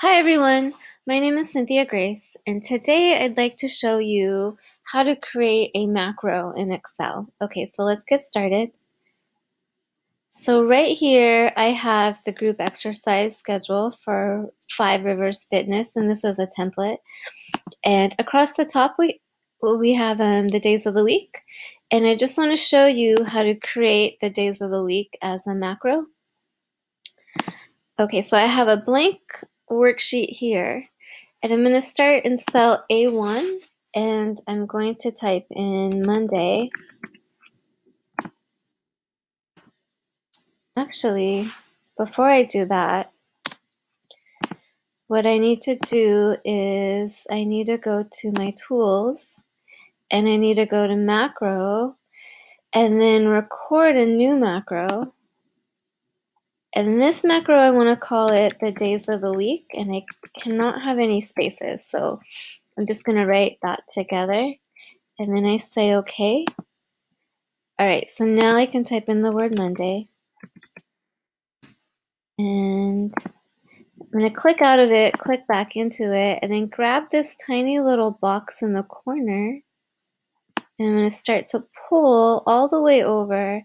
Hi everyone, my name is Cynthia Grace, and today I'd like to show you how to create a macro in Excel. Okay, so let's get started. So right here, I have the group exercise schedule for Five Rivers Fitness, and this is a template. And across the top, we have the days of the week, and I just want to show you how to create the days of the week as a macro. Okay, so I have a blank worksheet here. And I'm going to start in cell A1 and I'm going to type in Monday. Actually, before I do that, what I need to do is I need to go to my tools and I need to go to macro and then record a new macro. And this macro, I want to call it the days of the week, and I cannot have any spaces. So I'm just going to write that together and then I say okay. All right, so now I can type in the word Monday. And I'm going to click out of it, click back into it, and then grab this tiny little box in the corner. And I'm going to start to pull all the way over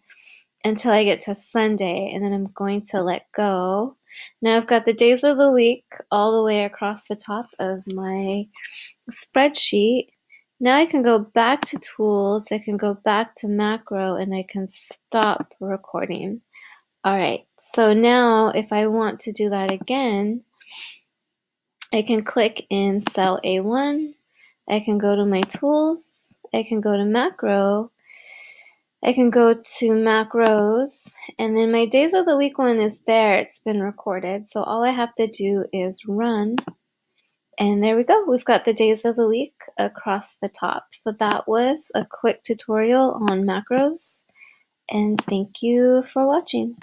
until I get to Sunday, and then I'm going to let go. Now I've got the days of the week all the way across the top of my spreadsheet. Now I can go back to tools, I can go back to macro, and I can stop recording. All right, so now if I want to do that again, I can click in cell A1, I can go to my tools, I can go to macro, I can go to macros, and then my days of the week one is there, it's been recorded. So all I have to do is run, and there we go. We've got the days of the week across the top. So that was a quick tutorial on macros, and thank you for watching.